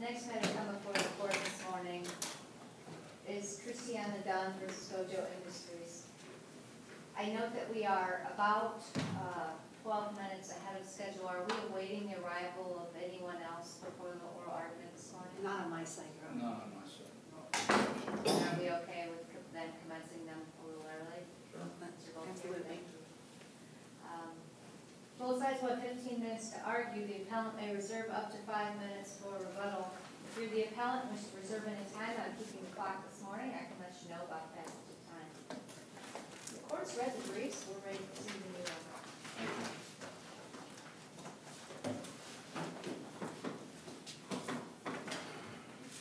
next matter to come before the court this morning is Kristinia Dunn versus GOJO Industries. I note that we are about 12 minutes ahead of schedule. Are we awaiting the arrival of anyone else before the oral argument this morning? Not on my side, Rob. Not on my side. Are we okay with then commencing them a little early? Sure. Absolutely. Both sides will have 15 minutes to argue. The appellant may reserve up to 5 minutes for rebuttal. If you're the appellant and wish to reserve any time, I'm keeping the clock this morning. I can let you know about passage of time. The court's read the briefs. We're ready to proceed to the new one.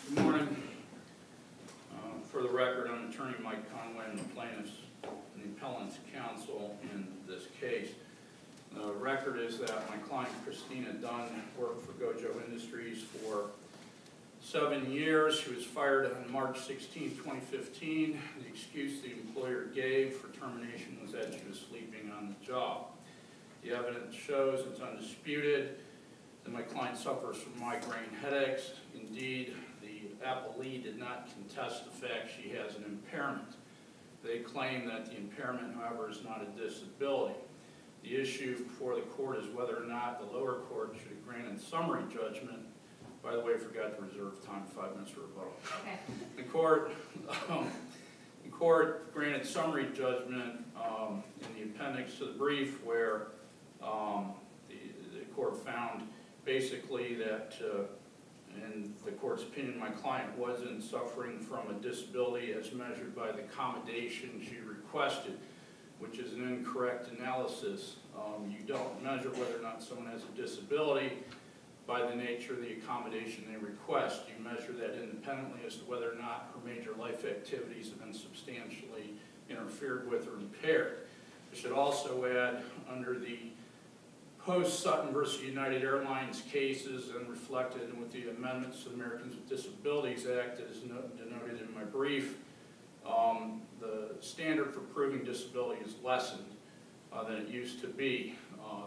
Good morning. For the record, I'm Attorney Mike Conway. I'm the plaintiff's and the appellant's counsel in this case. The record is that my client, Kristinia Dunn, worked for GOJO Industries for 7 years. She was fired on March 16, 2015. The excuse the employer gave for termination was that she was sleeping on the job. The evidence shows, it's undisputed, that my client suffers from migraine headaches. Indeed, the appellee did not contest the fact she has an impairment. They claim that the impairment, however, is not a disability. The issue before the court is whether or not the lower court should have granted summary judgment. By the way, I forgot to reserve time, 5 minutes for rebuttal. Okay. The court granted summary judgment in the appendix to the brief, where the court found basically that, in the court's opinion, my client wasn't suffering from a disability as measured by the accommodation she requested, which is an incorrect analysis. You don't measure whether or not someone has a disability by the nature of the accommodation they request. You measure that independently as to whether or not her major life activities have been substantially interfered with or impaired. I should also add, under the post-Sutton versus United Airlines cases and reflected with the amendments to the Americans with Disabilities Act, that is denoted in my brief, the standard for proving disability is lessened than it used to be.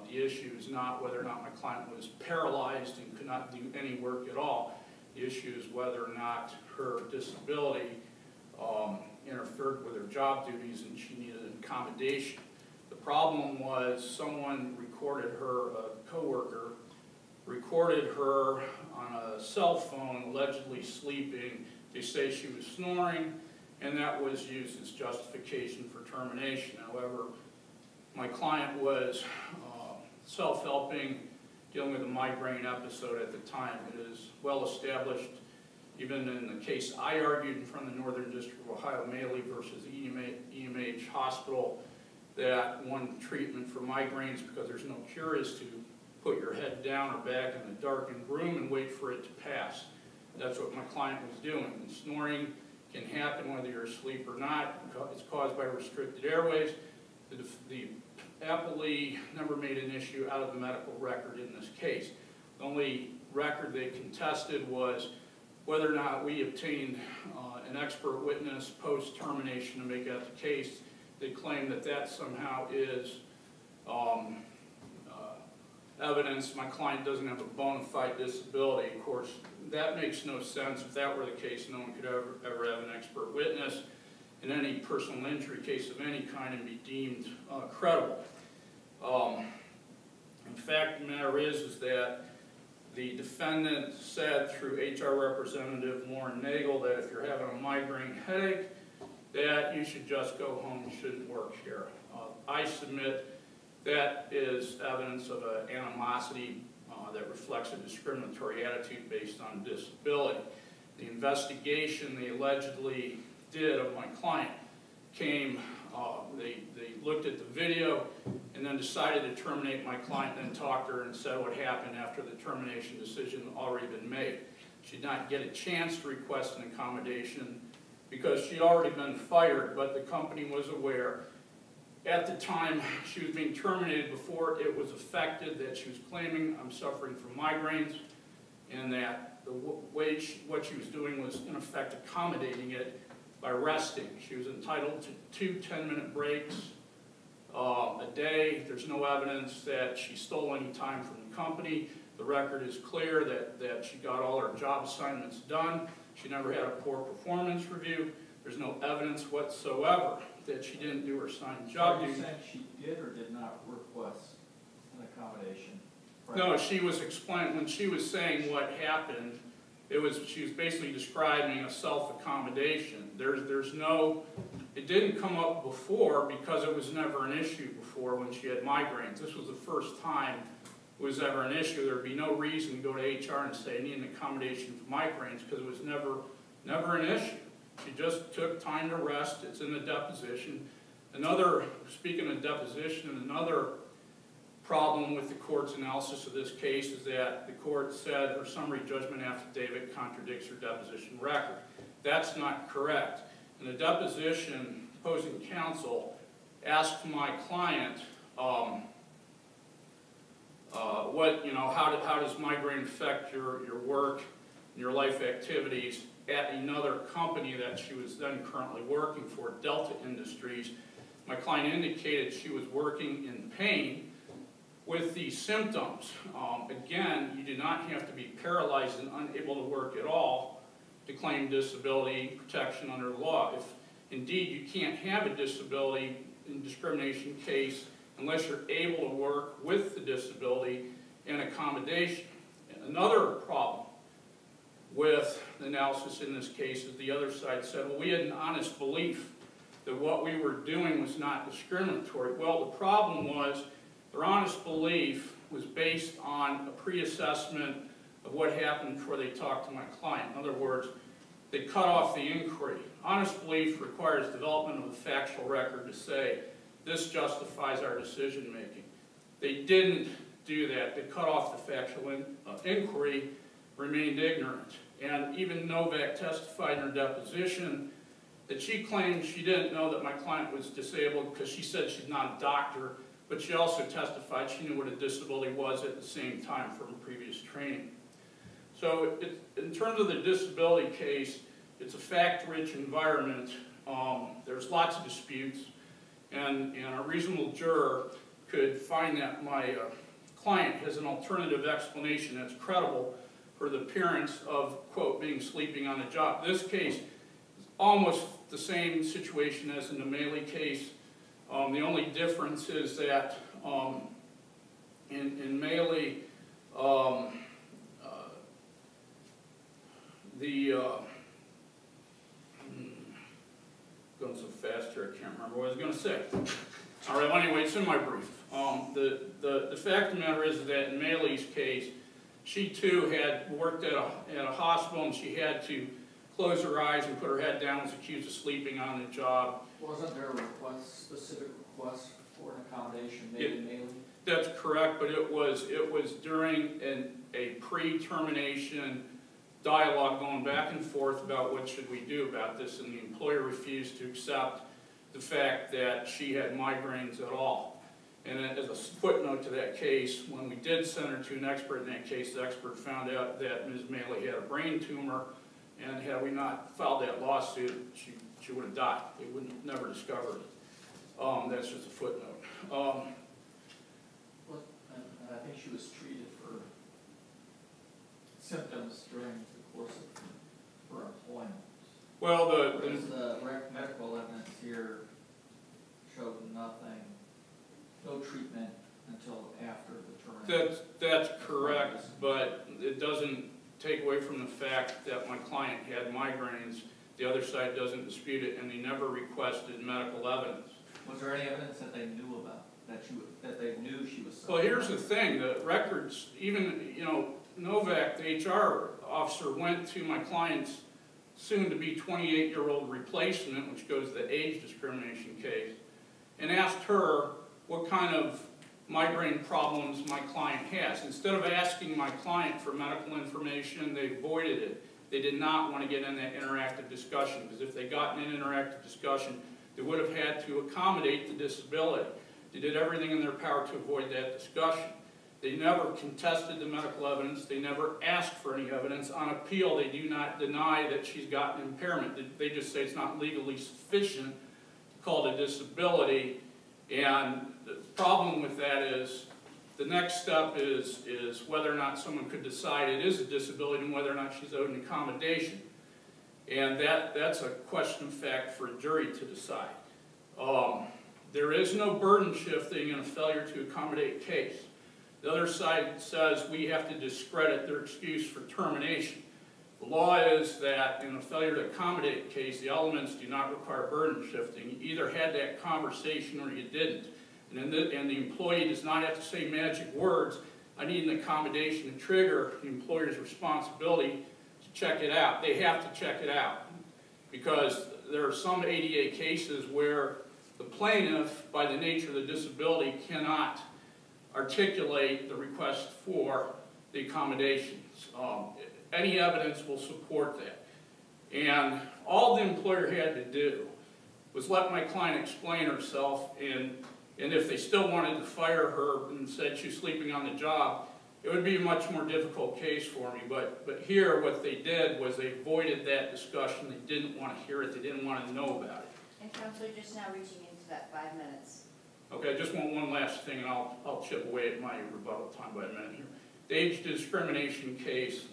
The issue is not whether or not my client was paralyzed and could not do any work at all. The issue is whether or not her disability interfered with her job duties and she needed an accommodation. The problem was someone recorded her, a coworker, recorded her on a cell phone allegedly sleeping. They say she was snoring, and that was used as justification for termination. However, my client was self-helping, dealing with a migraine episode at the time. It is well established, even in the case I argued in front of the Northern District of Ohio, Maley versus EMH Hospital, that one treatment for migraines, because there's no cure, is to put your head down or back in a darkened room and wait for it to pass. That's what my client was doing. And snoring can happen whether you're asleep or not. It's caused by restricted airways. The appellee never made an issue out of the medical record in this case. The only record they contested was whether or not we obtained an expert witness post-termination to make out the case. They claim that that somehow is evidence my client doesn't have a bona fide disability. Of course, that makes no sense. If that were the case, no one could ever have an expert witness in any personal injury case of any kind and be deemed credible. In fact, the matter is that the defendant said through HR Representative Lauren Nagel that if you're having a migraine headache, that you should just go home, you shouldn't work here. I submit that is evidence of an animosity that reflects a discriminatory attitude based on disability. The investigation they allegedly did of my client came, they looked at the video and then decided to terminate my client, and then talked to her and said what happened after the termination decision had already been made. She did not get a chance to request an accommodation because she'd already been fired, but the company was aware. At the time she was being terminated, before it was affected, that she was claiming, I'm suffering from migraines, and that the way what she was doing was in effect accommodating it by resting. She was entitled to 2 10-minute breaks a day. There's no evidence that she stole any time from the company. The record is clear that she got all her job assignments done. She never had a poor performance review. There's no evidence whatsoever that she didn't do her assigned job duty. Are you saying she did or did not request an accommodation? No, she was explaining, when she was saying what happened, she was basically describing a self-accommodation. There's no, it didn't come up before because it was never an issue before when she had migraines. This was the first time it was ever an issue. There'd be no reason to go to HR and say, I need an accommodation for migraines, because it was never an issue. She just took time to rest. It's in the deposition. Speaking of deposition, another problem with the court's analysis of this case is that the court said her summary judgment affidavit contradicts her deposition record. That's not correct. In the deposition, opposing counsel asked my client, how does migraine affect your work and your life activities at another company that she was then currently working for, Delta Industries. My client indicated she was working in pain with these symptoms. Again, you do not have to be paralyzed and unable to work at all to claim disability protection under the law. If indeed you can't have a disability in discrimination case unless you're able to work with the disability and accommodation. Another problem with the analysis in this case is the other side said, well, we had an honest belief that what we were doing was not discriminatory. Well, the problem was their honest belief was based on a pre-assessment of what happened before they talked to my client. In other words, they cut off the inquiry. Honest belief requires development of a factual record to say, this justifies our decision making. They didn't do that. They cut off the factual inquiry, remained ignorant. And even Novak testified in her deposition that she claimed she didn't know that my client was disabled because she said she's not a doctor, but she also testified she knew what a disability was at the same time from previous training. So in terms of the disability case, it's a fact-rich environment. There's lots of disputes, and a reasonable juror could find that my client has an alternative explanation that's credible for the appearance of, quote, being sleeping on the job. This case is almost the same situation as in the Maley case. The only difference is that in Maley, going so fast here, I can't remember what I was going to say. All right, well, anyway, it's in my brief. The fact of the matter is that in Maley's case, she too had worked at a hospital, and she had to close her eyes and put her head down and was accused of sleeping on the job. Wasn't there a specific request for an accommodation made in Maley? That's correct, but it was during a pre-termination dialogue going back and forth about what should we do about this, and the employer refused to accept the fact that she had migraines at all. And as a footnote to that case, when we did send her to an expert in that case, the expert found out that Ms. Maley had a brain tumor, and had we not filed that lawsuit, she would have died. They would have never discovered it. That's just a footnote. And I think she was treated for symptoms during the course of her employment. Well, the medical evidence here showed nothing, no treatment until after the termination. That's correct, but it doesn't take away from the fact that my client had migraines. The other side doesn't dispute it, and they never requested medical evidence. Was there any evidence that they knew about, that they knew she was suffering? Well, here's the thing, the records, even, Novak, the HR officer, went to my client's soon-to-be 28-year-old replacement, which goes to the age discrimination case, and asked her what kind of migraine problems my client has. Instead of asking my client for medical information, they avoided it. They did not want to get in that interactive discussion, because if they got in an interactive discussion, they would have had to accommodate the disability. They did everything in their power to avoid that discussion. They never contested the medical evidence. They never asked for any evidence. On appeal, they do not deny that she's got an impairment. They just say it's not legally sufficient to call it a disability. And the problem with that is, The next step is whether or not someone could decide it is a disability and whether or not she's owed an accommodation. And that's a question of fact for a jury to decide. There is no burden shifting in a failure to accommodate case. The other side says we have to discredit their excuse for termination. The law is that in a failure to accommodate case, the elements do not require burden shifting. You either had that conversation or you didn't. And the employee does not have to say magic words, I need an accommodation to trigger the employer's responsibility to check it out. They have to check it out. Because there are some ADA cases where the plaintiff, by the nature of the disability, cannot articulate the request for the accommodations. Any evidence will support that. And all the employer had to do was let my client explain herself, and if they still wanted to fire her and said she's sleeping on the job, it would be a much more difficult case for me. But here, what they did was they avoided that discussion. They didn't want to hear it. They didn't want to know about it. And Counselor, just now reaching into that 5 minutes. Okay, I just want one last thing, and I'll chip away at my rebuttal time by a minute here. The age discrimination case,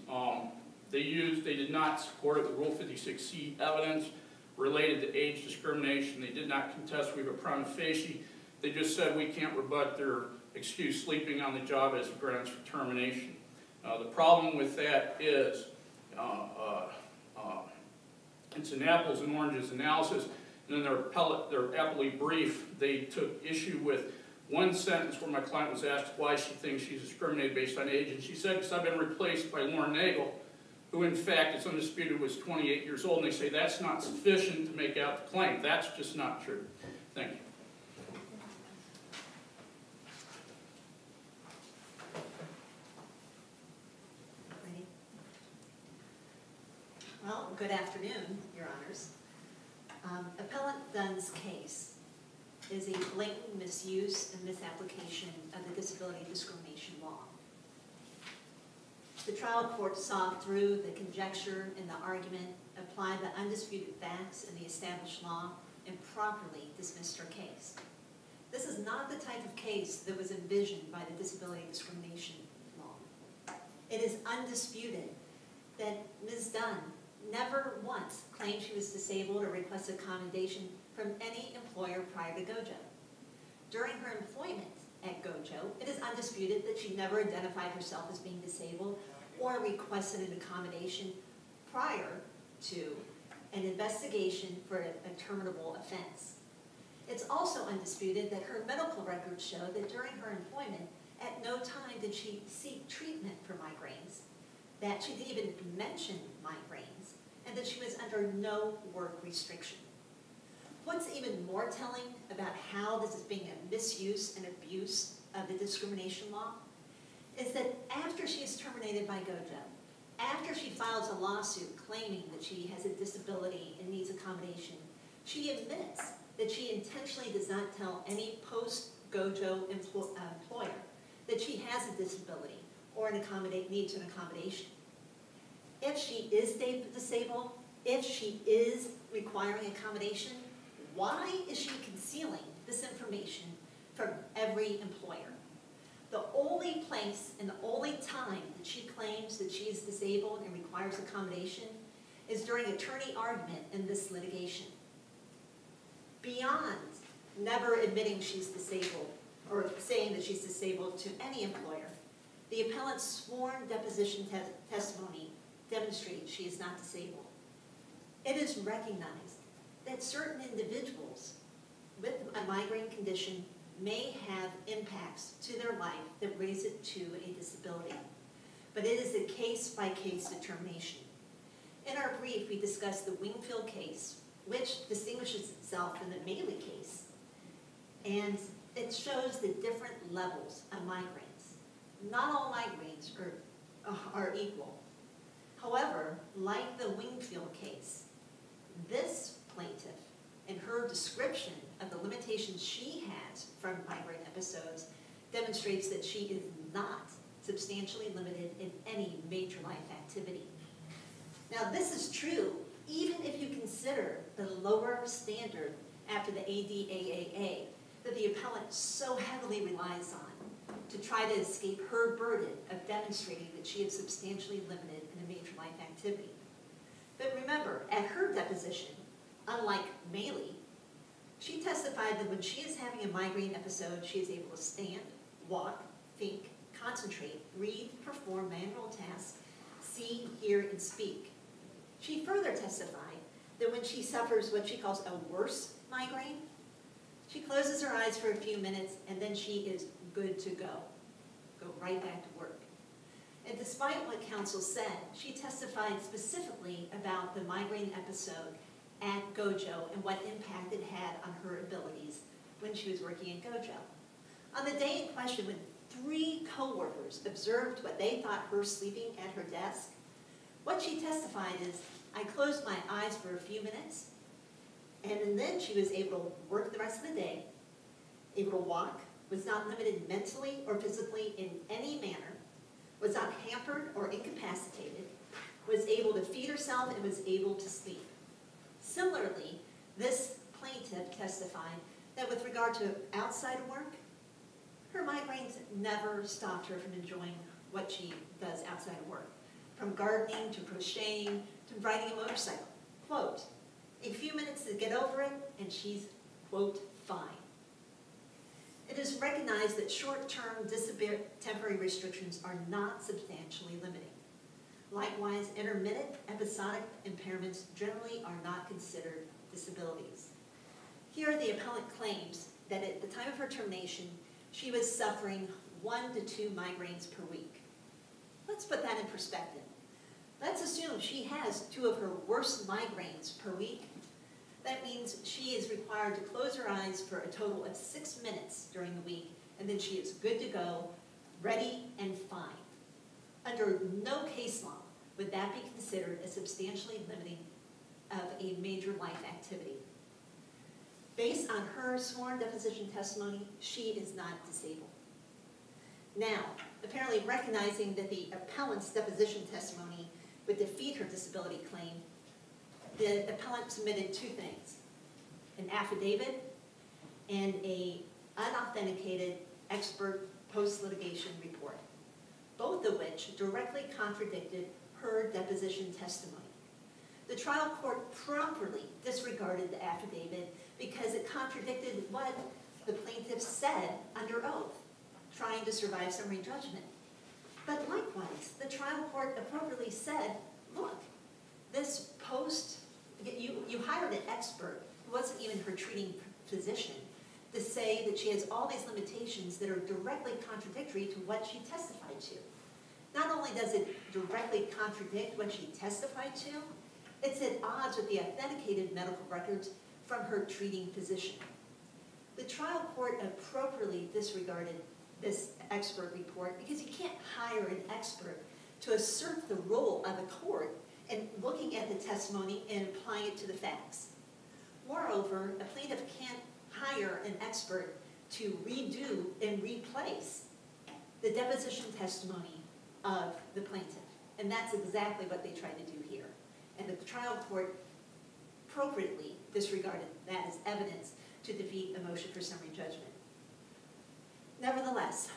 they did not support the Rule 56C evidence related to age discrimination. They did not contest we have a prima facie. They just said we can't rebut their excuse sleeping on the job as grounds for termination. The problem with that is it's an apples and oranges analysis. And in their appellate brief, they took issue with one sentence where my client was asked why she thinks she's discriminated based on age. And she said, because I've been replaced by Lauren Nagel, who in fact, it's undisputed, was 28 years old. And they say that's not sufficient to make out the claim. That's just not true. Thank you. Well, good afternoon, Your Honors. Appellant Dunn's case is a blatant misuse and misapplication of the disability discrimination law. The trial court saw through the conjecture and the argument, applied the undisputed facts and the established law, and properly dismissed her case. This is not the type of case that was envisioned by the disability discrimination law. It is undisputed that Ms. Dunn never once claimed she was disabled or requested accommodation from any employer prior to GOJO. During her employment at GOJO, it is undisputed that she never identified herself as being disabled or requested an accommodation prior to an investigation for a terminable offense. It's also undisputed that her medical records show that during her employment, at no time did she seek treatment for migraines, that she didn't even mention migraines, and that she was under no work restriction. What's even more telling about how this is being a misuse and abuse of the discrimination law is that after she is terminated by GOJO, after she files a lawsuit claiming that she has a disability and needs accommodation, she admits that she intentionally does not tell any post-GOJO employer that she has a disability or needs an accommodation. If she is disabled, if she is requiring accommodation, why is she concealing this information from every employer? The only place and the only time that she claims that she is disabled and requires accommodation is during attorney argument in this litigation. Beyond never admitting she's disabled or saying that she's disabled to any employer, the appellant's sworn deposition testimony demonstrates she is not disabled. It is recognized that certain individuals with a migraine condition may have impacts to their life that raise it to a disability, but it is a case-by-case determination. In our brief, we discussed the Wingfield case, which distinguishes itself from the Maley case, and it shows the different levels of migraines. Not all migraines are equal. However, like the Wingfield case, this plaintiff, in her description of the limitations she has from migraine episodes, demonstrates that she is not substantially limited in any major life activity. Now, this is true even if you consider the lower standard after the ADAAA that the appellant so heavily relies on. to try to escape her burden of demonstrating that she is substantially limited in a major life activity. But remember, at her deposition, unlike Maley, she testified that when she is having a migraine episode, she is able to stand, walk, think, concentrate, read, perform manual tasks, see, hear, and speak. She further testified that when she suffers what she calls a worse migraine, she closes her eyes for a few minutes and then she is good to go right back to work. And despite what counsel said, she testified specifically about the migraine episode at GOJO and what impact it had on her abilities when she was working at GOJO. On the day in question, when 3 coworkers observed what they thought her sleeping at her desk, what she testified is, I closed my eyes for a few minutes, and then she was able to work the rest of the day, able to walk, was not limited mentally or physically in any manner, was not hampered or incapacitated, was able to feed herself, and was able to sleep. Similarly, this plaintiff testified that with regard to outside of work, her migraines never stopped her from enjoying what she does outside of work, from gardening to crocheting to riding a motorcycle. Quote, a few minutes to get over it, and she's, quote, fine. It is recognized that short-term temporary restrictions are not substantially limiting. Likewise, intermittent episodic impairments generally are not considered disabilities. Here, the appellant claims that at the time of her termination, she was suffering 1 to 2 migraines per week. Let's put that in perspective. Let's assume she has 2 of her worst migraines per week. That means she is required to close her eyes for a total of 6 minutes during the week, and then she is good to go, ready and fine. Under no case law would that be considered as substantially limiting of a major life activity. Based on her sworn deposition testimony, she is not disabled. Now, apparently recognizing that the appellant's deposition testimony would defeat her disability claim, the appellant submitted 2 things, an affidavit and an unauthenticated expert post-litigation report, both of which directly contradicted her deposition testimony. The trial court properly disregarded the affidavit because it contradicted what the plaintiff said under oath, trying to survive summary judgment. But likewise, the trial court appropriately said, look, this you hired an expert who wasn't even her treating physician to say that she has all these limitations that are directly contradictory to what she testified to. Not only does it directly contradict what she testified to, it's at odds with the authenticated medical records from her treating physician. The trial court appropriately disregarded this expert report because you can't hire an expert to assert the role of a court in looking at the testimony and applying it to the facts. Moreover, a plaintiff can't hire an expert to redo and replace the deposition testimony of the plaintiff. And that's exactly what they tried to do here. And the trial court appropriately disregarded that as evidence to defeat a motion for summary judgment. Nevertheless,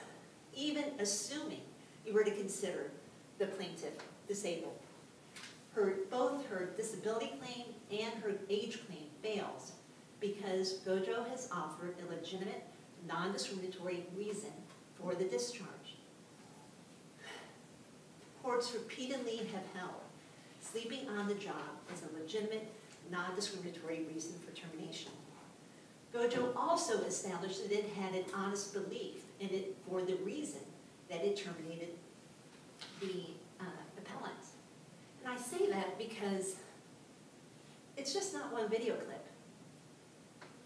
even assuming you were to consider the plaintiff disabled, both her disability claim and her age claim fails because GOJO has offered a legitimate, non-discriminatory reason for the discharge. Courts repeatedly have held sleeping on the job is a legitimate, non-discriminatory reason for termination. GOJO also established that it had an honest belief in it for the reason that it terminated the appellant. And I say that because it's just not one video clip.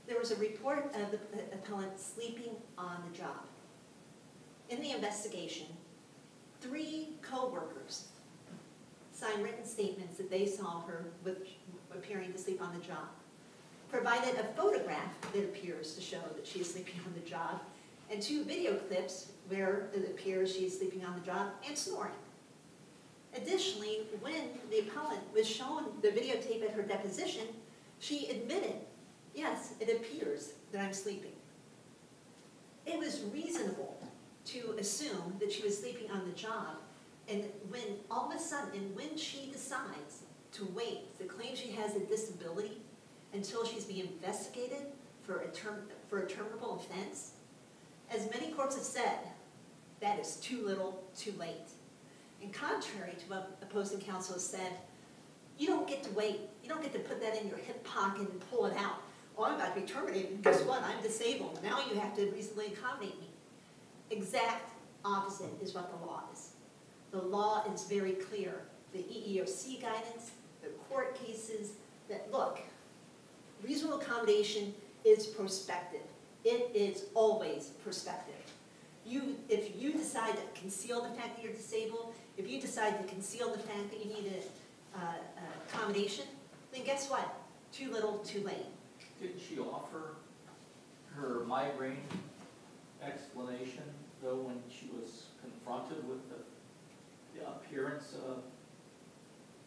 There was a report of the appellant sleeping on the job. In the investigation, 3 co-workers signed written statements that they saw her appearing to sleep on the job, provided a photograph that appears to show that she is sleeping on the job, and 2 video clips where it appears she is sleeping on the job and snoring. Additionally, when the appellant was shown the videotape at her deposition, she admitted, yes, it appears that I'm sleeping. It was reasonable to assume that she was sleeping on the job. And when all of a sudden, and when she decides to wait to claim she has a disability until she's being investigated for a terminable offense, as many courts have said, that is too little, too late. And contrary to what opposing counsel has said, you don't get to wait. You don't get to put that in your hip pocket and pull it out. Oh, I'm about to be terminated, and guess what? I'm disabled. Now you have to reasonably accommodate me. Exact opposite is what the law is. The law is very clear. The EEOC guidance, the court cases, that look, reasonable accommodation is prospective. It is always prospective. If you decide to conceal the fact that you're disabled, if you decide to conceal the fact that you need accommodation, then guess what? Too little, too late. Didn't she offer her migraine explanation, though, when she was confronted with the appearance of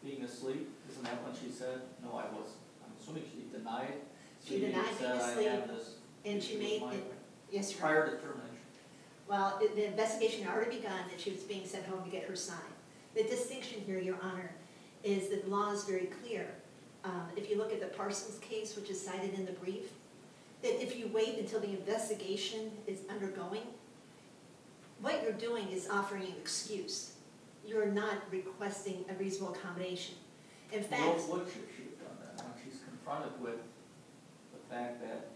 being asleep? Isn't that when she said, no, I wasn't? I'm assuming she denied. She denied being asleep, and she made it, yes, Your Honor. Prior to termination. Well, the investigation had already begun that she was being sent home to get her sign. The distinction here, Your Honor, is that the law is very clear. If you look at the Parsons case, which is cited in the brief, that if you wait until the investigation is undergoing, what you're doing is offering an excuse. You're not requesting a reasonable accommodation. In fact, what should she have done then? When she's confronted with the fact that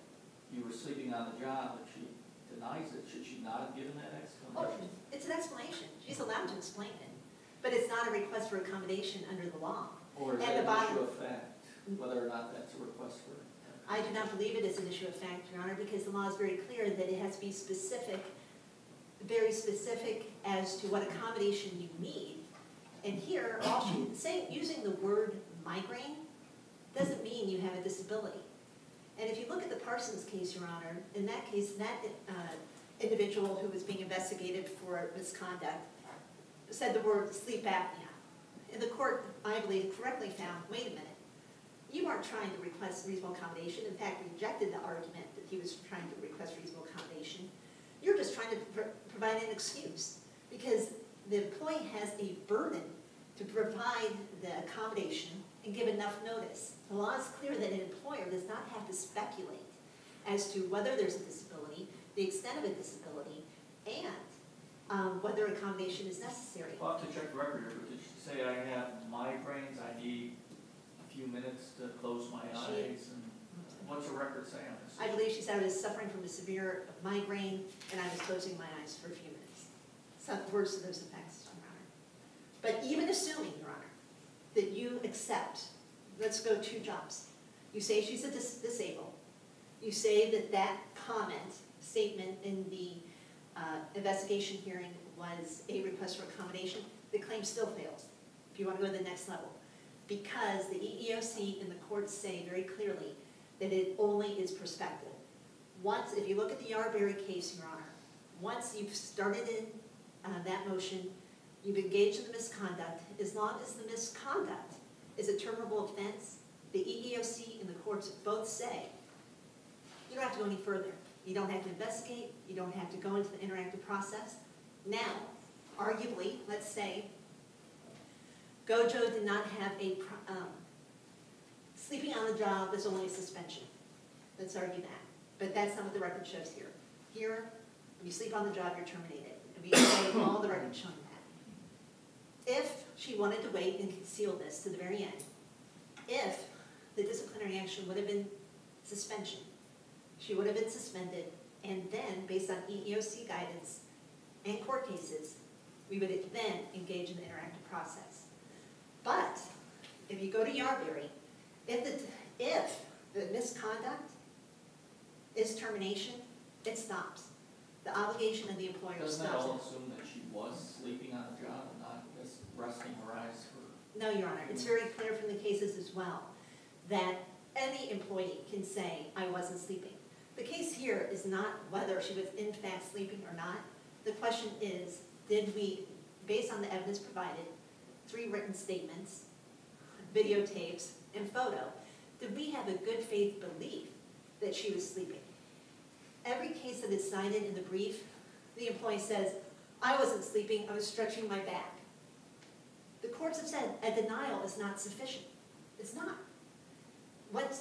you were sleeping on the job, but she denies it, should she not have given that explanation? Oh, it's an explanation. She's allowed to explain it. But it's not a request for accommodation under the law. Or is And that the an issue of fact, whether or not that's a request for? I do not believe it is an issue of fact, Your Honor, because the law is very clear that it has to be specific, very specific as to what accommodation you need. And here, using the word migraine doesn't mean you have a disability. And if you look at the Parsons case, Your Honor, in that case, that individual who was being investigated for misconduct said the word sleep apnea. And the court, I believe, correctly found, wait a minute, you aren't trying to request reasonable accommodation. In fact, rejected the argument that he was trying to request reasonable accommodation. You're just trying to provide an excuse because the employee has a burden to provide the accommodation and give enough notice. The law is clear that an employer does not have to speculate as to whether there's a disability, the extent of a disability, and whether accommodation is necessary. I'll have to check the record here, but did she say I have migraines, I need a few minutes to close my eyes, and what's the record say on this? I believe she said I was suffering from a severe migraine and I was closing my eyes for a few minutes. Some words to those effects, Your Honor. But even assuming, Your Honor, that you accept, let's go 2 jobs. You say she's a disabled. You say that that statement in the investigation hearing was a request for accommodation. The claim still fails, if you want to go to the next level. Because the EEOC and the courts say very clearly that it only is prospective. Once, if you look at the Yarberry case, Your Honor, once you've started in that motion, you've engaged in the misconduct, as long as the misconduct is a terminable offense, the EEOC and the courts both say, you don't have to go any further. You don't have to investigate. You don't have to go into the interactive process. Now, arguably, let's say, GOJO did not have a, sleeping on the job is only a suspension. Let's argue that. But that's not what the record shows here. Here, when you sleep on the job, you're terminated. And we say all the records showing that. If she wanted to wait and conceal this to the very end, if the disciplinary action would have been suspension, she would have been suspended, and then, based on EEOC guidance and court cases, we would then engage in the interactive process. But if you go to Yarberry, if the misconduct is termination, it stops. The obligation of the employer stops. Doesn't that all assume that she was sleeping on the job and not just resting her eyes for? No, Your Honor. It's very clear from the cases as well that any employee can say, I wasn't sleeping. The case here is not whether she was in fact sleeping or not. The question is, did we, based on the evidence provided, 3 written statements, videotapes, and photo, did we have a good faith belief that she was sleeping? Every case that is cited in the brief The employee says, I wasn't sleeping, I was stretching my back. The courts have said a denial is not sufficient. It's not.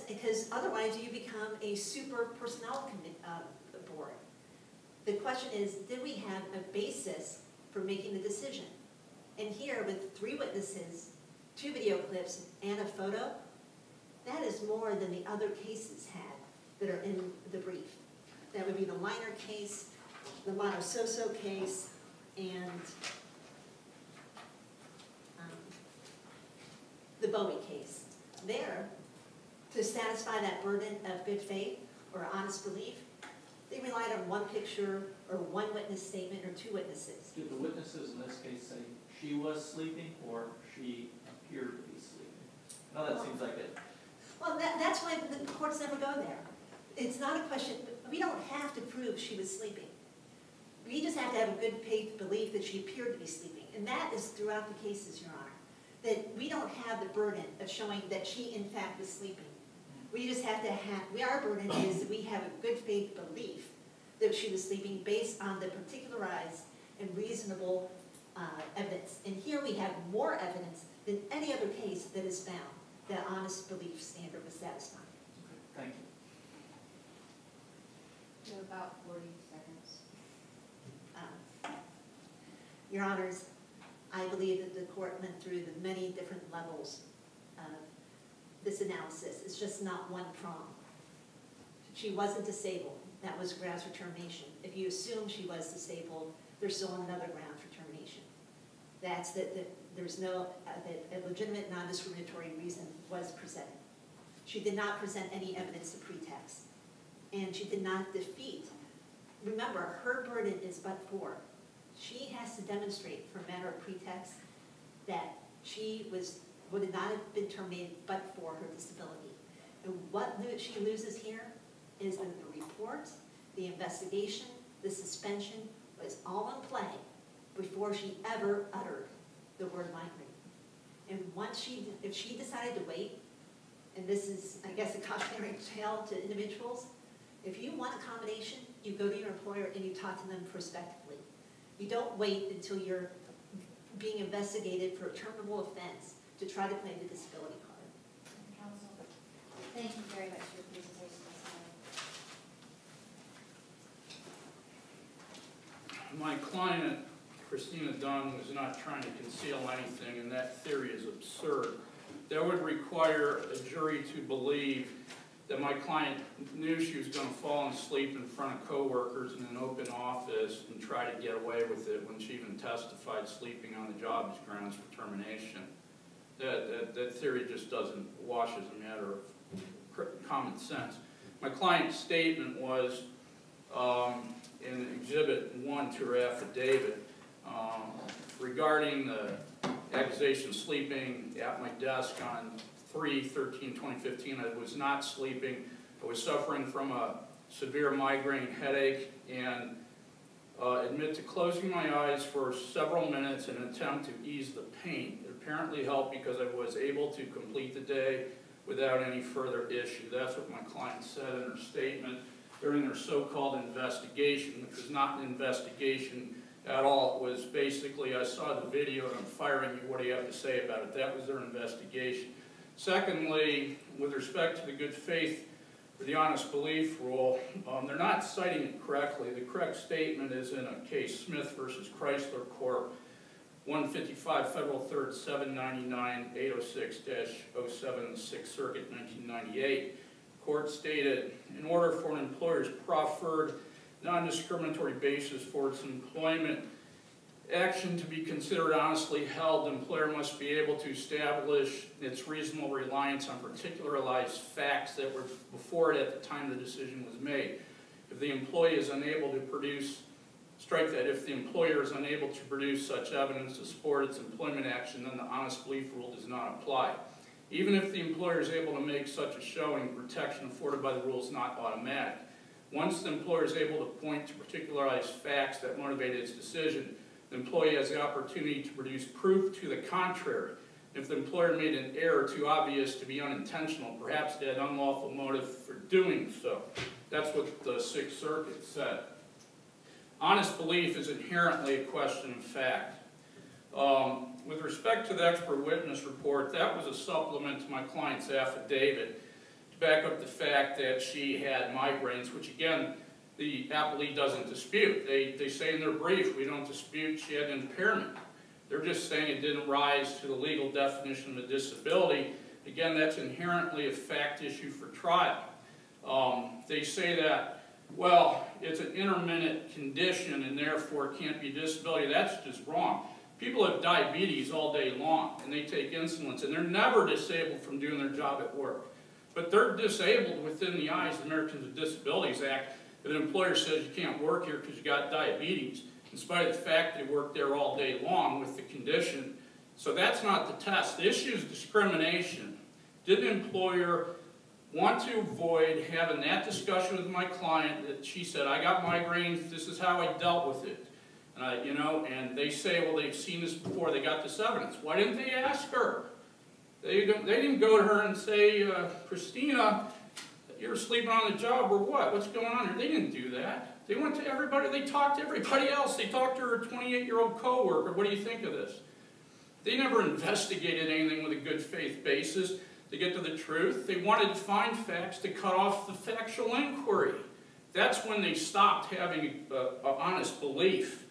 Because otherwise you become a super personnel board. The question is, did we have a basis for making the decision? And here, with 3 witnesses, 2 video clips, and a photo, that is more than the other cases had that are in the brief. That would be the Liner case, the Monososo case, and the Bowie case. There, to satisfy that burden of good faith or honest belief, they relied on 1 picture or 1 witness statement or 2 witnesses. Did the witnesses in this case say she was sleeping or she appeared to be sleeping? No, that seems like it. Well, that's why the courts never go there. It's not a question, we don't have to prove she was sleeping. We just have to have a good faith belief that she appeared to be sleeping. And that is throughout the cases, Your Honor. That we don't have the burden of showing that she in fact was sleeping. We just have to have, our burden is that we have a good faith belief that she was sleeping based on the particularized and reasonable evidence. And here we have more evidence than any other case that is found that honest belief standard was satisfied. Okay, thank you. You have about 40 seconds. Your Honors, I believe that the court went through the many different levels of this analysis. It's just not one prong. She wasn't disabled. That was grounds for termination. If you assume she was disabled, there's still another ground for termination. That's that there's no, that a legitimate non-discriminatory reason was presented. She did not present any evidence of pretext. And she did not defeat. Remember, her burden is but for. She has to demonstrate, for a matter of pretext, that she would not have been terminated but for her disability. And what she loses here is that the report, the investigation, the suspension was all in play before she ever uttered the word migraine. And once if she decided to wait, and this is, I guess, a cautionary tale to individuals, if you want accommodation, you go to your employer and you talk to them prospectively. You don't wait until you're being investigated for a terminable offense to try to claim the disability card. Counsel, thank you very much for your presentation this morning. My client, Kristinia Dunn, was not trying to conceal anything, and that theory is absurd. That would require a jury to believe that my client knew she was going to fall asleep in front of coworkers in an open office and try to get away with it when she even testified sleeping on the job as grounds for termination. That theory just doesn't wash as a matter of common sense. My client's statement was in Exhibit 1 to her affidavit regarding the accusation of sleeping at my desk on 3/13/2015. I was not sleeping. I was suffering from a severe migraine headache and admit to closing my eyes for several minutes in an attempt to ease the pain. It apparently helped because I was able to complete the day without any further issue. That's what my client said in her statement during their so-called investigation, which was not an investigation at all. It was basically, I saw the video and I'm firing you, what do you have to say about it? That was their investigation. Secondly, with respect to the good faith or the honest belief rule, they're not citing it correctly. The correct statement is in a case, Smith versus Chrysler Corp., 155 Federal 3rd 799 806-07 6th Circuit 1998. The court stated, in order for an employer's proffered non-discriminatory basis for its employment action to be considered honestly held, the employer must be able to establish its reasonable reliance on particularized facts that were before it at the time the decision was made. If the employee is unable to produce, strike that, if the employer is unable to produce such evidence to support its employment action, then the honest belief rule does not apply. Even if the employer is able to make such a showing, protection afforded by the rule is not automatic. Once the employer is able to point to particularized facts that motivated its decision, the employee has the opportunity to produce proof to the contrary. If the employer made an error too obvious to be unintentional, perhaps they had unlawful motive for doing so. That's what the Sixth Circuit said. honest belief is inherently a question of fact. With respect to the expert witness report, that was a supplement to my client's affidavit to back up the fact that she had migraines, which again, the appellee doesn't dispute. They say in their brief, we don't dispute she had impairment. They're just saying it didn't rise to the legal definition of a disability. Again, that's inherently a fact issue for trial. They say that, well, it's an intermittent condition and therefore can't be a disability. That's just wrong. People have diabetes all day long and they take insulins and they're never disabled from doing their job at work. But they're disabled within the eyes of the Americans with Disabilities Act if an employer says you can't work here because you got diabetes, in spite of the fact they work there all day long with the condition. So that's not the test. The issue is discrimination. Did the employer want to avoid having that discussion with my client that she said, I got migraines, this is how I dealt with it. You know, and they say, well, they've seen this before, they got this evidence. Why didn't they ask her? They didn't go to her and say, Kristinia, you're sleeping on the job or what? What's going on here? They didn't do that. They went to everybody, they talked to everybody else. They talked to her 28-year-old coworker. What do you think of this? They never investigated anything with a good faith basis to get to the truth. They wanted to find facts to cut off the factual inquiry. That's when they stopped having an honest belief.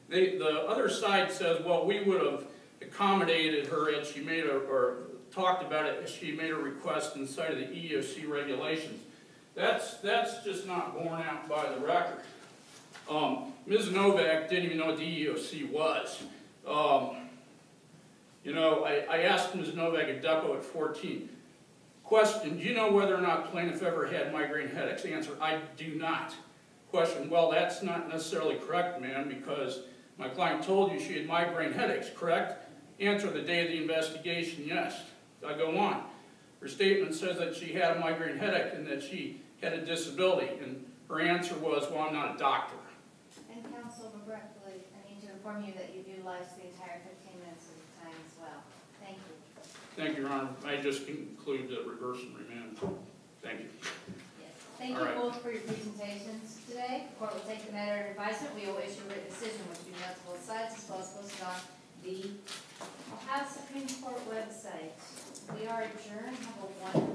The other side says, well, we would have accommodated her as she made or talked about it as she made a request inside of the EEOC regulations. That's just not borne out by the record. Ms. Novak didn't even know what the EEOC was. You know, I asked Ms. Novak at depo at 14, question, do you know whether or not plaintiff ever had migraine headaches? Answer, I do not. Question, well, that's not necessarily correct, ma'am, because my client told you she had migraine headaches, correct? Answer, the day of the investigation, yes. I go on. Her statement says that she had a migraine headache and that she had a disability, and her answer was, well, I'm not a doctor. And counsel, regretfully, I need to inform you that you've utilized the entire 15 minutes of time as well. Thank you. Thank you, Your Honor. I just conclude the reverse and remand. Thank you. Yes. Thank you both for your presentations today. The court will take the matter under advisement. We will issue a written decision which will be known to both sides as well as posted on the Ohio Supreme Court website. We are adjourned. Have a wonderful